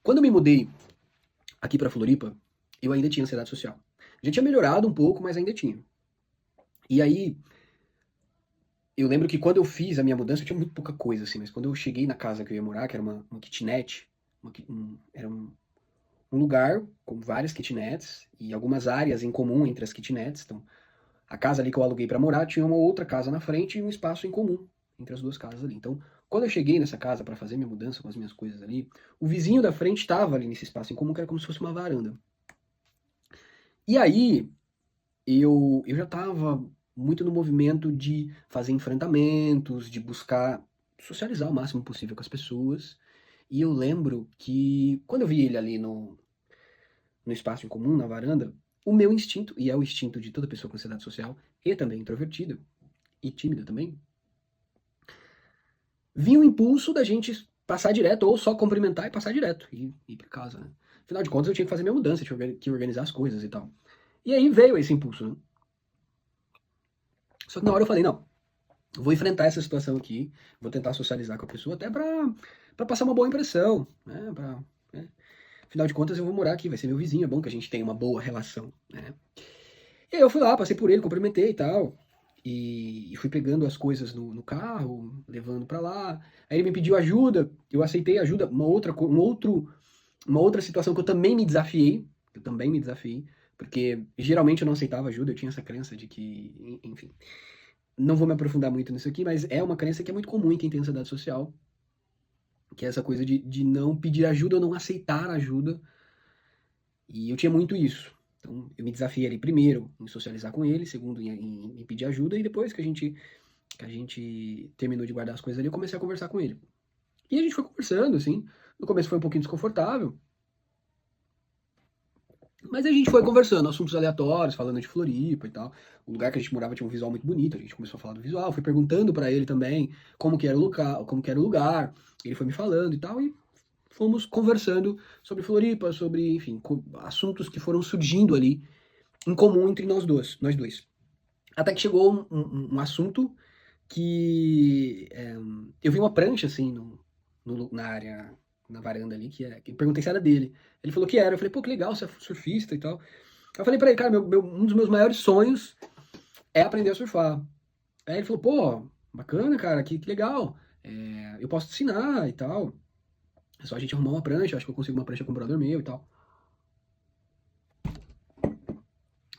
Quando eu me mudei aqui pra Floripa, eu ainda tinha ansiedade social. Já tinha melhorado um pouco, mas ainda tinha. E aí, eu lembro que quando eu fiz a minha mudança, eu tinha muito pouca coisa, assim, mas quando eu cheguei na casa que eu ia morar, que era uma kitnet, era um lugar com várias kitnets e algumas áreas em comum entre as kitnets. Então, a casa ali que eu aluguei pra morar tinha uma outra casa na frente e um espaço em comum entre as duas casas ali. Então, quando eu cheguei nessa casa pra fazer minha mudança com as minhas coisas ali, o vizinho da frente estava ali nesse espaço em comum, que era como se fosse uma varanda. E aí, eu já estava muito no movimento de fazer enfrentamentos, de buscar socializar o máximo possível com as pessoas. E eu lembro que quando eu vi ele ali no espaço em comum, na varanda, o meu instinto, e é o instinto de toda pessoa com ansiedade social, e também introvertida, e tímida também, vinha o impulso da gente passar direto, ou só cumprimentar e passar direto, e ir pra casa, né? Afinal de contas, eu tinha que fazer minha mudança, tinha que organizar as coisas e tal. E aí veio esse impulso, né? Só que na hora eu falei, não, vou enfrentar essa situação aqui, vou tentar socializar com a pessoa até pra passar uma boa impressão, né? Né? Afinal de contas, eu vou morar aqui, vai ser meu vizinho, é bom que a gente tenha uma boa relação, né? E aí eu fui lá, passei por ele, cumprimentei e tal. E fui pegando as coisas no carro, levando pra lá. Aí ele me pediu ajuda, eu aceitei ajuda. Uma outra situação que eu também me desafiei, porque geralmente eu não aceitava ajuda, eu tinha essa crença de que, enfim, não vou me aprofundar muito nisso aqui, mas é uma crença que é muito comum em quem tem ansiedade social, que é essa coisa de não pedir ajuda ou não aceitar ajuda. E eu tinha muito isso. Então, eu me desafiei ali primeiro em socializar com ele, segundo em pedir ajuda, e depois que a gente terminou de guardar as coisas ali, eu comecei a conversar com ele. E a gente foi conversando, assim. No começo foi um pouquinho desconfortável, mas a gente foi conversando, assuntos aleatórios, falando de Floripa e tal. O lugar que a gente morava tinha um visual muito bonito, a gente começou a falar do visual, fui perguntando pra ele também como que era o local, como que era o lugar. Ele foi me falando e tal, e fomos conversando sobre Floripa, sobre, enfim, assuntos que foram surgindo ali em comum entre nós dois. Até que chegou um assunto que eu vi uma prancha assim na área, na varanda ali, que eu perguntei se era dele. Ele falou que era. Eu falei, pô, que legal, você é surfista e tal. Eu falei pra ele, cara, um dos meus maiores sonhos é aprender a surfar. Aí ele falou, pô, bacana, cara, que legal. Eu posso te ensinar e tal. É só a gente arrumar uma prancha, acho que eu consigo uma prancha com um brother meu e tal.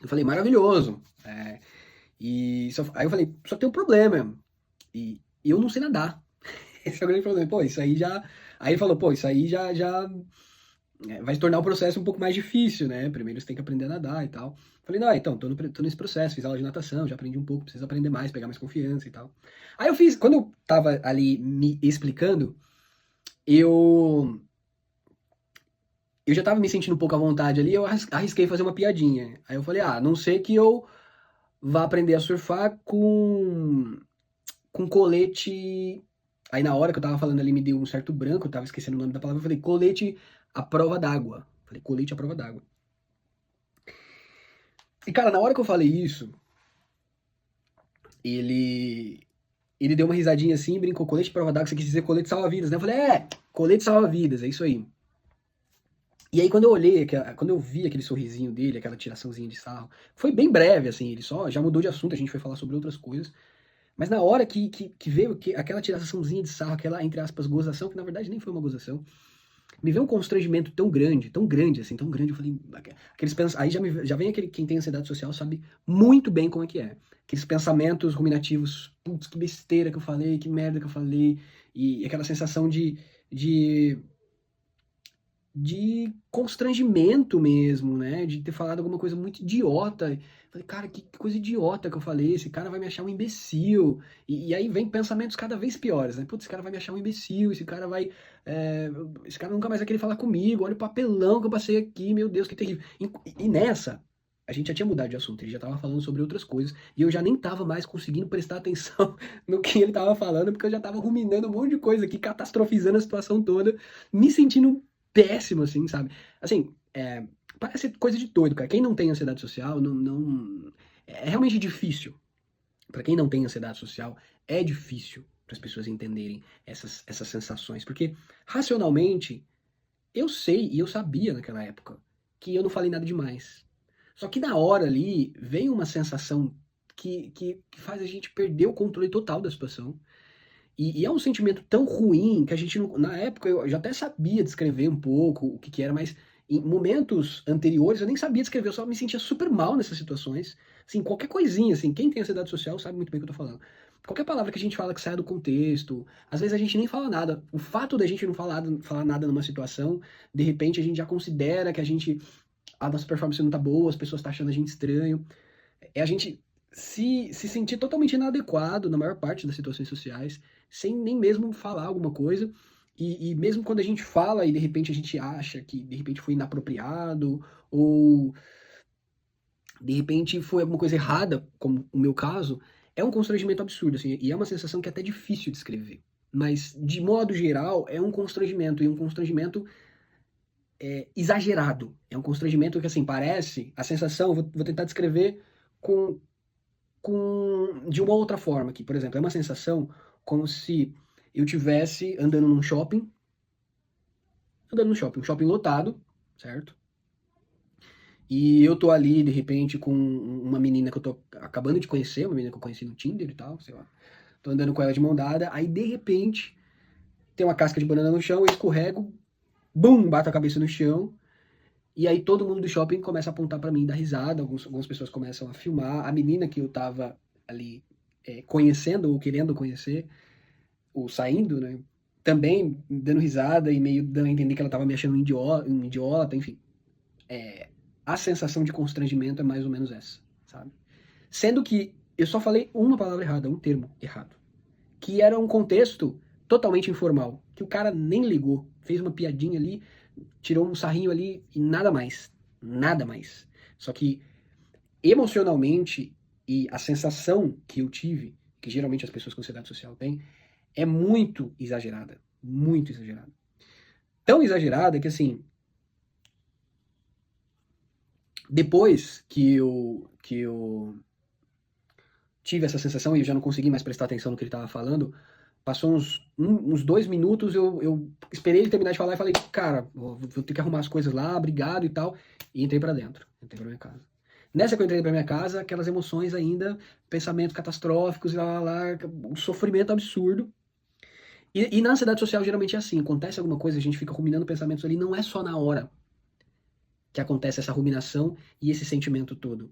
Eu falei, maravilhoso. Aí eu falei, só tem um problema. E eu não sei nadar. Esse é o grande problema. Pô, isso aí já. Aí ele falou, pô, isso aí já vai se tornar o processo um pouco mais difícil, né? Primeiro você tem que aprender a nadar e tal. Falei, não, então, tô nesse processo, fiz aula de natação, já aprendi um pouco, preciso aprender mais, pegar mais confiança e tal. Aí eu fiz, quando eu tava ali me explicando, eu eu já tava me sentindo um pouco à vontade ali, eu arrisquei fazer uma piadinha. Aí eu falei, não sei que eu vá aprender a surfar com colete. Aí na hora que eu tava falando ali me deu um certo branco, eu tava esquecendo o nome da palavra, eu falei colete à prova d'água. Falei colete à prova d'água. E cara, na hora que eu falei isso, ele ele deu uma risadinha assim, brincou colete à prova d'água, você quis dizer colete salva-vidas, né? Eu falei, colete salva-vidas, é isso aí. E aí quando eu olhei, quando eu vi aquele sorrisinho dele, aquela tiraçãozinha de sarro, foi bem breve assim, ele só já mudou de assunto, a gente foi falar sobre outras coisas. Mas na hora que veio aquela tiraçãozinha de sarro, aquela, entre aspas, gozação, que na verdade nem foi uma gozação, me veio um constrangimento tão grande, assim, tão grande, eu falei, aí já vem aquele, quem tem ansiedade social sabe muito bem como é que é. Aqueles pensamentos ruminativos, putz, que besteira que eu falei, que merda que eu falei, e aquela sensação de de constrangimento mesmo, né? De ter falado alguma coisa muito idiota. Falei, cara, que coisa idiota que eu falei. Esse cara vai me achar um imbecil. E aí vem pensamentos cada vez piores, né? Putz, esse cara vai me achar um imbecil. Esse cara vai. Esse cara nunca mais vai querer falar comigo. Olha o papelão que eu passei aqui. Meu Deus, que terrível. E nessa, a gente já tinha mudado de assunto. Ele já tava falando sobre outras coisas. E eu já nem tava mais conseguindo prestar atenção no que ele tava falando, porque eu já tava ruminando um monte de coisa aqui, catastrofizando a situação toda, me sentindo péssimo, assim, sabe? Assim, parece coisa de doido, cara. Quem não tem ansiedade social, é realmente difícil. Pra quem não tem ansiedade social, é difícil para as pessoas entenderem essas sensações. Porque, racionalmente, Eu sei e eu sabia naquela época que eu não falei nada demais. Só que na hora ali vem uma sensação que faz a gente perder o controle total da situação. E é um sentimento tão ruim que a gente, na época, eu já até sabia descrever um pouco o que era, mas em momentos anteriores eu nem sabia descrever, eu só me sentia super mal nessas situações. Assim, qualquer coisinha, assim, quem tem ansiedade social sabe muito bem o que eu tô falando. Qualquer palavra que a gente fala que saia do contexto, às vezes a gente nem fala nada. O fato da gente não falar nada numa situação, de repente a gente já considera que a nossa performance não tá boa, as pessoas estão achando a gente estranho. É a gente se sentir totalmente inadequado na maior parte das situações sociais, sem nem mesmo falar alguma coisa. E mesmo quando a gente fala e de repente a gente acha que de repente foi inapropriado, ou de repente foi alguma coisa errada, como o meu caso, é um constrangimento absurdo, assim, e é uma sensação que é até difícil de descrever. Mas, de modo geral, é um constrangimento, e um constrangimento exagerado. É um constrangimento que, assim, parece, a sensação, vou tentar descrever com, de uma outra forma aqui. Por exemplo, é uma sensação como se eu tivesse andando num shopping, um shopping lotado, certo? E eu tô ali, de repente, com uma menina que eu tô acabando de conhecer, uma menina que eu conheci no Tinder e tal, sei lá. Tô andando com ela de mão dada, aí de repente tem uma casca de banana no chão, eu escorrego, bum, bato a cabeça no chão, e aí todo mundo do shopping começa a apontar pra mim, dar risada, algumas pessoas começam a filmar. A menina que eu tava ali conhecendo ou querendo conhecer, ou saindo, né, também dando risada e meio dando a entender que ela tava me achando um idiota, enfim. A sensação de constrangimento é mais ou menos essa, sabe? Sendo que eu só falei uma palavra errada, um termo errado, que era um contexto totalmente informal, que o cara nem ligou, fez uma piadinha ali, tirou um sarrinho ali e nada mais, nada mais. Só que emocionalmente e a sensação que eu tive, que geralmente as pessoas com ansiedade social têm, é muito exagerada, muito exagerada. Tão exagerada que assim, depois que eu tive essa sensação e eu já não consegui mais prestar atenção no que ele estava falando, passou uns 2 minutos, eu esperei ele terminar de falar e falei, cara, vou ter que arrumar as coisas lá, obrigado e tal, e entrei pra dentro, entrei pra minha casa. Nessa que eu entrei pra minha casa, aquelas emoções ainda, pensamentos catastróficos, e lá, um sofrimento absurdo. E na ansiedade social geralmente é assim, acontece alguma coisa, a gente fica ruminando pensamentos ali, não é só na hora que acontece essa ruminação e esse sentimento todo.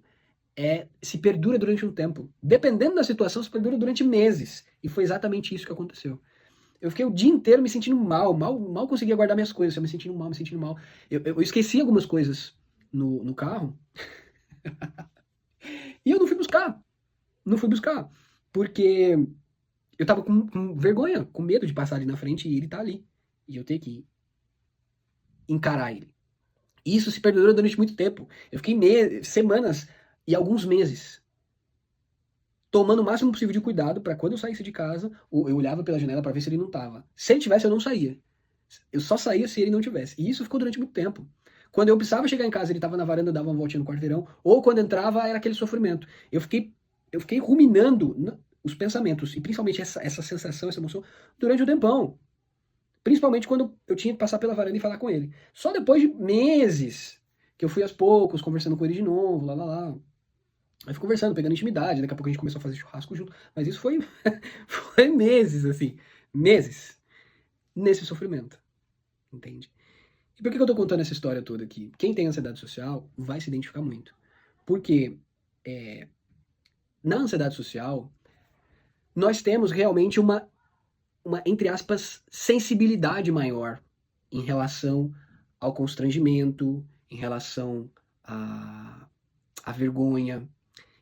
Se perdura durante um tempo. Dependendo da situação, se perdura durante meses. E foi exatamente isso que aconteceu. Eu fiquei o dia inteiro me sentindo mal conseguia guardar minhas coisas, eu me sentindo mal, me sentindo mal. Eu esqueci algumas coisas no carro e eu não fui buscar, porque eu tava com vergonha, com medo de passar ali na frente e ele tá ali, e eu ter que encarar ele. E isso se perdurou durante muito tempo. Eu fiquei semanas e alguns meses tomando o máximo possível de cuidado para quando eu saísse de casa, eu olhava pela janela para ver se ele não tava. Se ele tivesse, eu não saía. Eu só saía se ele não tivesse. E isso ficou durante muito tempo. Quando eu precisava chegar em casa, ele estava na varanda, dava uma voltinha no quarteirão, ou quando entrava, era aquele sofrimento. Eu fiquei ruminando os pensamentos, e principalmente essa sensação, essa emoção, durante um tempão. Principalmente quando eu tinha que passar pela varanda e falar com ele. Só depois de meses que eu fui aos poucos, conversando com ele de novo, lá. Aí fui conversando, pegando intimidade, daqui a pouco a gente começou a fazer churrasco junto. Mas isso foi, foi meses, assim. Meses. Nesse sofrimento. Entende? E por que eu tô contando essa história toda aqui? Quem tem ansiedade social vai se identificar muito. Porque na ansiedade social, nós temos realmente uma, entre aspas, sensibilidade maior em relação ao constrangimento, em relação à vergonha,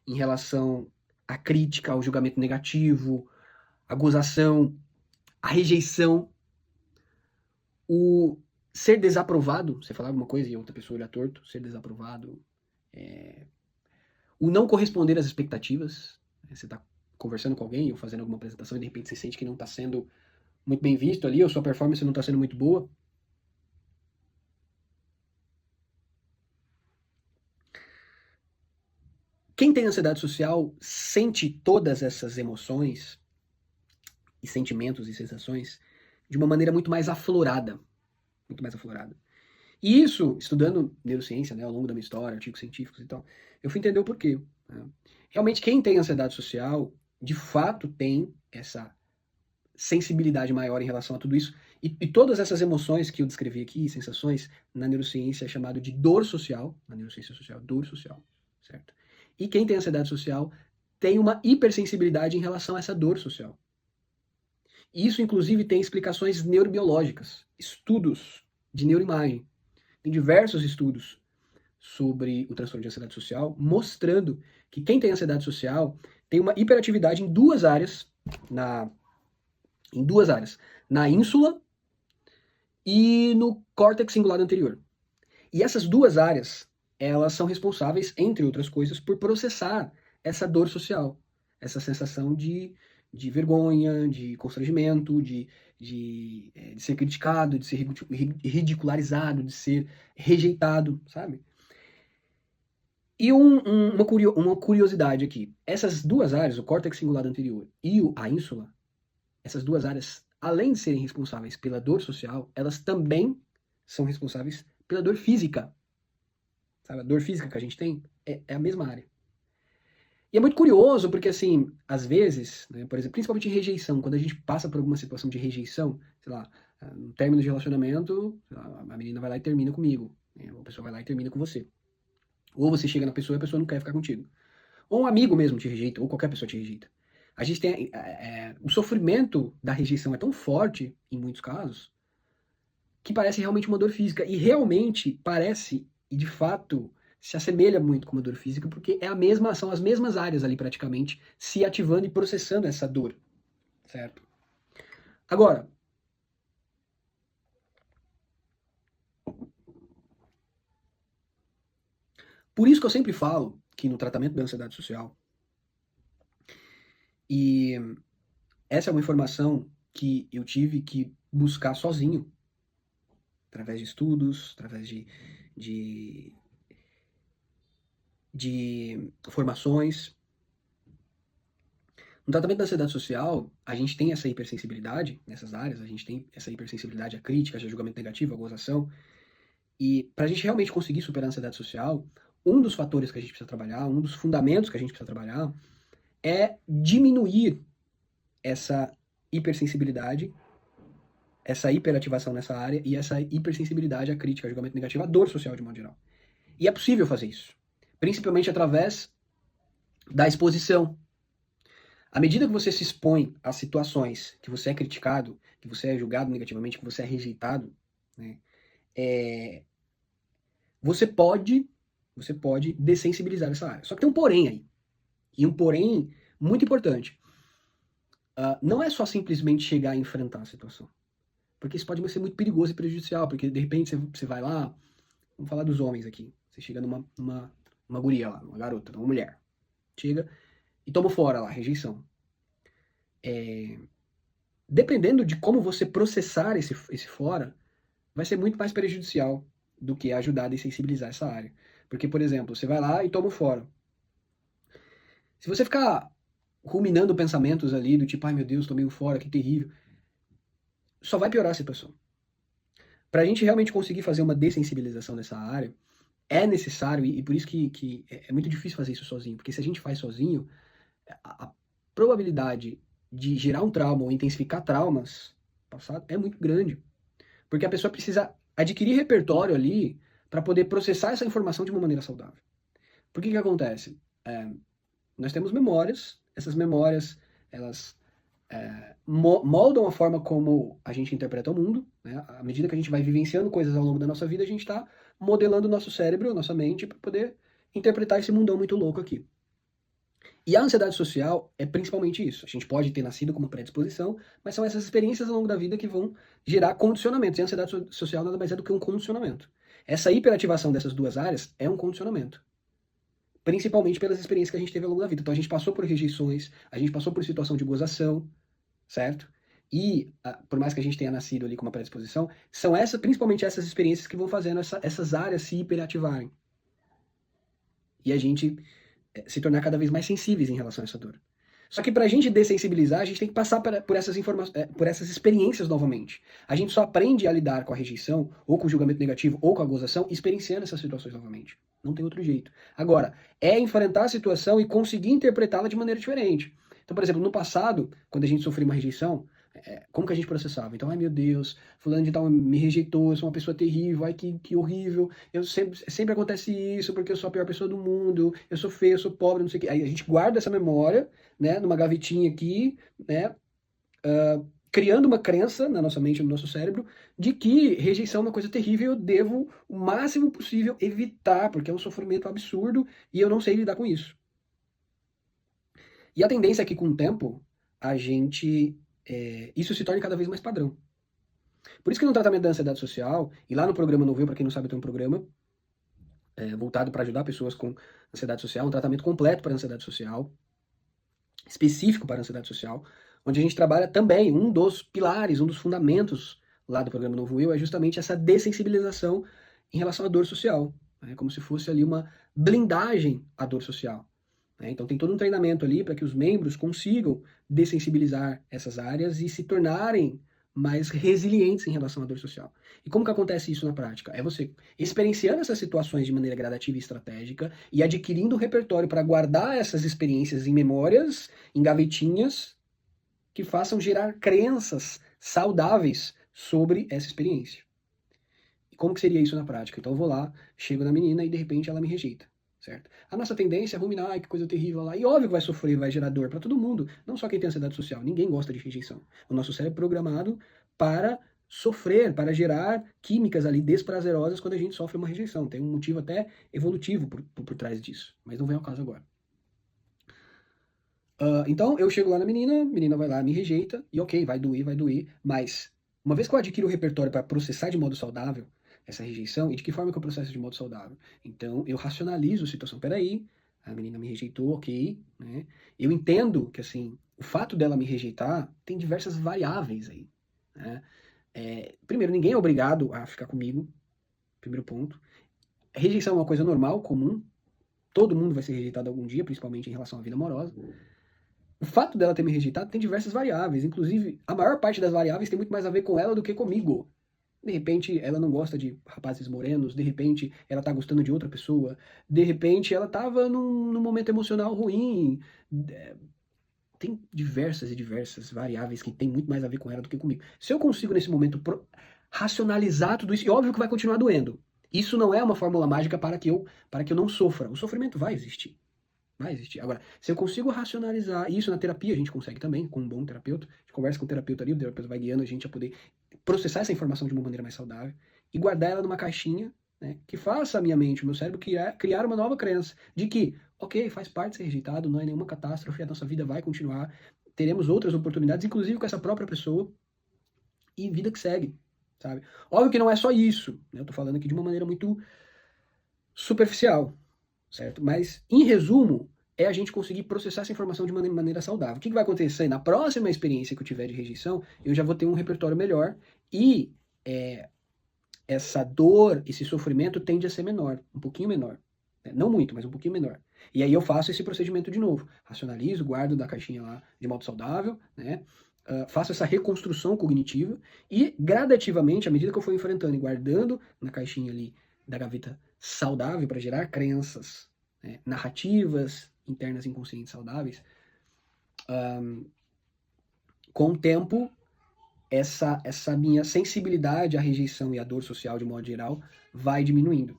em relação à crítica, ao julgamento negativo, à gozação, à rejeição, o ser desaprovado, você falar alguma coisa e outra pessoa olhar torto, ser desaprovado, o não corresponder às expectativas, você está conversando com alguém ou fazendo alguma apresentação e de repente você sente que não está sendo muito bem visto ali, ou sua performance não está sendo muito boa. Quem tem ansiedade social sente todas essas emoções e sentimentos e sensações de uma maneira muito mais aflorada. muito mais aflorada. E isso, estudando neurociência, né, ao longo da minha história, artigos científicos e tal, eu fui entender o porquê. Né? Realmente, quem tem ansiedade social, de fato tem essa sensibilidade maior em relação a tudo isso. E todas essas emoções que eu descrevi aqui, sensações, na neurociência é chamado de dor social, na neurociência social, dor social, certo? E quem tem ansiedade social tem uma hipersensibilidade em relação a essa dor social. E isso, inclusive, tem explicações neurobiológicas, estudos de neuroimagem. Tem diversos estudos sobre o transtorno de ansiedade social, mostrando que quem tem ansiedade social tem uma hiperatividade em duas áreas, na ínsula e no córtex cingulado anterior. E essas duas áreas, elas são responsáveis, entre outras coisas, por processar essa dor social, essa sensação de vergonha, de constrangimento, de ser criticado, de ser ridicularizado, de ser rejeitado, sabe? E uma curiosidade aqui. Essas duas áreas, o córtex cingulado anterior e a ínsula, essas duas áreas, além de serem responsáveis pela dor social, elas também são responsáveis pela dor física. Sabe? A dor física que a gente tem é a mesma área. E é muito curioso porque, assim, às vezes, né, por exemplo, principalmente em rejeição, quando a gente passa por alguma situação de rejeição, sei lá, no término de relacionamento, a menina vai lá e termina comigo, né, ou a pessoa vai lá e termina com você. Ou você chega na pessoa e a pessoa não quer ficar contigo. Ou um amigo mesmo te rejeita, ou qualquer pessoa te rejeita. A gente tem. O sofrimento da rejeição é tão forte, em muitos casos, que parece realmente uma dor física. E realmente parece, e de fato, se assemelha muito com uma dor física, porque são as mesmas áreas ali praticamente se ativando e processando essa dor. Certo? Agora, por isso que eu sempre falo que no tratamento da ansiedade social, e essa é uma informação que eu tive que buscar sozinho, através de estudos, através de, de formações. No tratamento da ansiedade social, a gente tem essa hipersensibilidade nessas áreas, a gente tem essa hipersensibilidade à crítica, a julgamento negativo, à gozação. E para a gente realmente conseguir superar a ansiedade social, um dos fatores que a gente precisa trabalhar, um dos fundamentos que a gente precisa trabalhar, é diminuir essa hipersensibilidade, essa hiperativação nessa área e essa hipersensibilidade à crítica, ao julgamento negativo, à dor social de modo geral. E é possível fazer isso, principalmente através da exposição. À medida que você se expõe a situações que você é criticado, que você é julgado negativamente, que você é rejeitado, né, você pode dessensibilizar essa área. Só que tem um porém aí. E um porém muito importante. Não é só simplesmente chegar e enfrentar a situação. Porque isso pode ser muito perigoso e prejudicial, porque de repente você vai lá, vamos falar dos homens aqui. Você chega numa guria lá, uma garota, uma mulher. Chega e toma fora lá, rejeição. Dependendo de como você processar esse fora, vai ser muito mais prejudicial do que ajudar a dessensibilizar essa área. Porque, por exemplo, você vai lá e toma fora. Se você ficar ruminando pensamentos ali do tipo, ai meu Deus, tomei um fora, que terrível, só vai piorar a situação. Para a gente realmente conseguir fazer uma dessensibilização dessa área, é necessário, e por isso que é muito difícil fazer isso sozinho, porque se a gente faz sozinho, a probabilidade de gerar um trauma ou intensificar traumas passados é muito grande. Porque a pessoa precisa adquirir repertório ali para poder processar essa informação de uma maneira saudável. Por que acontece? Nós temos memórias, essas memórias, elas moldam a forma como a gente interpreta o mundo, né? À medida que a gente vai vivenciando coisas ao longo da nossa vida, a gente está modelando o nosso cérebro, a nossa mente, para poder interpretar esse mundão muito louco aqui. E a ansiedade social é principalmente isso. A gente pode ter nascido com uma predisposição, mas são essas experiências ao longo da vida que vão gerar condicionamentos. E a ansiedade social nada mais é do que um condicionamento. Essa hiperativação dessas duas áreas é um condicionamento. Principalmente pelas experiências que a gente teve ao longo da vida. Então a gente passou por rejeições, a gente passou por situação de gozação, certo? E, por mais que a gente tenha nascido ali com uma predisposição, são principalmente essas experiências que vão fazendo essas áreas se hiperativarem. E a gente se tornar cada vez mais sensíveis em relação a essa dor. Só que para a gente dessensibilizar, a gente tem que passar por essas por essas experiências novamente. A gente só aprende a lidar com a rejeição, ou com o julgamento negativo, ou com a gozação, experienciando essas situações novamente. Não tem outro jeito. Agora, é enfrentar a situação e conseguir interpretá-la de maneira diferente. Então, por exemplo, no passado, quando a gente sofria uma rejeição, como que a gente processava? Então, ai meu Deus, fulano de tal me rejeitou, eu sou uma pessoa terrível, ai que horrível, sempre acontece isso porque eu sou a pior pessoa do mundo, eu sou feio, eu sou pobre, não sei o quê. Aí a gente guarda essa memória, né, numa gavetinha aqui, né, criando uma crença na nossa mente, no nosso cérebro, de que rejeição é uma coisa terrível, eu devo o máximo possível evitar, porque é um sofrimento absurdo e eu não sei lidar com isso. E a tendência é que com o tempo, isso se torne cada vez mais padrão. Por isso que no tratamento da ansiedade social, e lá no programa Novel, para quem não sabe, eu tenho um programa voltado para ajudar pessoas com ansiedade social, um tratamento completo para ansiedade social, específico para ansiedade social, onde a gente trabalha também, um dos pilares, um dos fundamentos lá do programa Novo Eu é justamente essa dessensibilização em relação à dor social, né? Como se fosse ali uma blindagem à dor social. Né? Então tem todo um treinamento ali para que os membros consigam dessensibilizar essas áreas e se tornarem mais resilientes em relação à dor social. E como que acontece isso na prática? É você experienciando essas situações de maneira gradativa e estratégica e adquirindo um repertório para guardar essas experiências em memórias, em gavetinhas, que façam gerar crenças saudáveis sobre essa experiência. E como que seria isso na prática? Então eu vou lá, chego na menina e de repente ela me rejeita. Certo? A nossa tendência é ruminar, ai, que coisa terrível lá. E óbvio que vai sofrer, vai gerar dor para todo mundo. Não só quem tem ansiedade social. Ninguém gosta de rejeição. O nosso cérebro é programado para sofrer, para gerar químicas ali desprazerosas quando a gente sofre uma rejeição. Tem um motivo até evolutivo por trás disso. Mas não vem ao caso agora. Então eu chego lá na menina, a menina vai lá, me rejeita, e ok, vai doer. Mas uma vez que eu adquiro o repertório para processar de modo saudável essa rejeição, e de que forma que eu processo de modo saudável? Então, eu racionalizo a situação. Peraí, a menina me rejeitou, ok, né? Eu entendo que, assim, o fato dela me rejeitar tem diversas variáveis aí, né? Primeiro, ninguém é obrigado a ficar comigo, primeiro ponto. Rejeição é uma coisa normal, comum. Todo mundo vai ser rejeitado algum dia, principalmente em relação à vida amorosa. O fato dela ter me rejeitado tem diversas variáveis. Inclusive, a maior parte das variáveis tem muito mais a ver com ela do que comigo. De repente, ela não gosta de rapazes morenos, de repente, ela tá gostando de outra pessoa, de repente, ela tava num momento emocional ruim. Tem diversas e diversas variáveis que tem muito mais a ver com ela do que comigo. Se eu consigo, nesse momento, racionalizar tudo isso, e óbvio que vai continuar doendo. Isso não é uma fórmula mágica para que eu não sofra. O sofrimento vai existir. Vai existir. Agora, se eu consigo racionalizar, e isso na terapia a gente consegue também, com um bom terapeuta, a gente conversa com o terapeuta ali, o terapeuta vai guiando a gente a poder processar essa informação de uma maneira mais saudável e guardar ela numa caixinha, né, que faça a minha mente, o meu cérebro criar uma nova crença de que, ok, faz parte de ser rejeitado, não é nenhuma catástrofe, a nossa vida vai continuar, teremos outras oportunidades, inclusive com essa própria pessoa, e vida que segue, sabe? Óbvio que não é só isso, né, eu tô falando aqui de uma maneira muito superficial, certo? Mas, em resumo, é a gente conseguir processar essa informação de maneira saudável. O que vai acontecer? Na próxima experiência que eu tiver de rejeição, eu já vou ter um repertório melhor e essa dor, esse sofrimento tende a ser menor, um pouquinho menor. Né? Não muito, mas um pouquinho menor. E aí eu faço esse procedimento de novo. Racionalizo, guardo da caixinha lá de modo saudável, né? Faço essa reconstrução cognitiva e gradativamente, à medida que eu for enfrentando e guardando na caixinha ali da gaveta saudável para gerar crenças, né, narrativas internas inconscientes saudáveis, com o tempo, essa minha sensibilidade à rejeição e à dor social de modo geral vai diminuindo,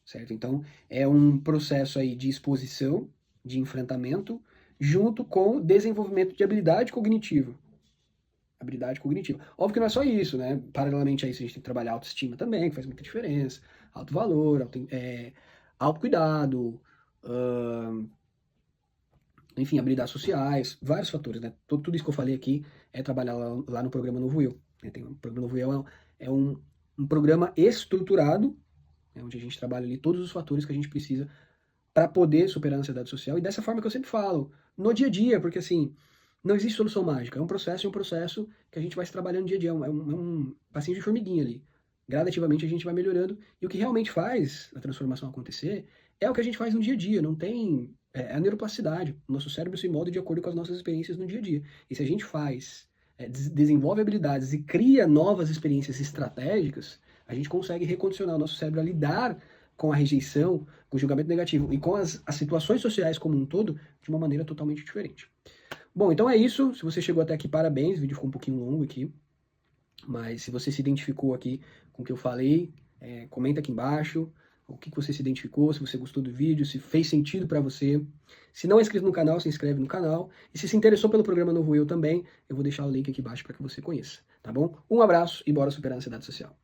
certo? Então, é um processo aí de exposição, de enfrentamento, junto com desenvolvimento de habilidade cognitiva. Habilidade cognitiva. Óbvio que não é só isso, né? Paralelamente a isso, a gente tem que trabalhar a autoestima também, que faz muita diferença. Alto valor, autocuidado, enfim, habilidades sociais, vários fatores, né? Tudo isso que eu falei aqui é trabalhar lá no programa Novo Eu. O programa Novo Eu é um programa estruturado, né, onde a gente trabalha ali todos os fatores que a gente precisa para poder superar a ansiedade social, e dessa forma que eu sempre falo, no dia a dia, porque assim, não existe solução mágica, é um processo que a gente vai se trabalhando dia a dia, é um passinho de formiguinha ali. Gradativamente a gente vai melhorando, e o que realmente faz a transformação acontecer é o que a gente faz no dia a dia, não tem É a neuroplasticidade. O nosso cérebro se molda de acordo com as nossas experiências no dia a dia. E se a gente desenvolve habilidades e cria novas experiências estratégicas, a gente consegue recondicionar o nosso cérebro a lidar com a rejeição, com o julgamento negativo e com as situações sociais como um todo de uma maneira totalmente diferente. Bom, então é isso. Se você chegou até aqui, parabéns. O vídeo ficou um pouquinho longo aqui. Mas se você se identificou aqui com o que eu falei, comenta aqui embaixo o que você se identificou, se você gostou do vídeo, se fez sentido para você. Se não é inscrito no canal, se inscreve no canal. E se interessou pelo programa Novo Eu também, eu vou deixar o link aqui embaixo para que você conheça, tá bom? Um abraço e bora superar a ansiedade social.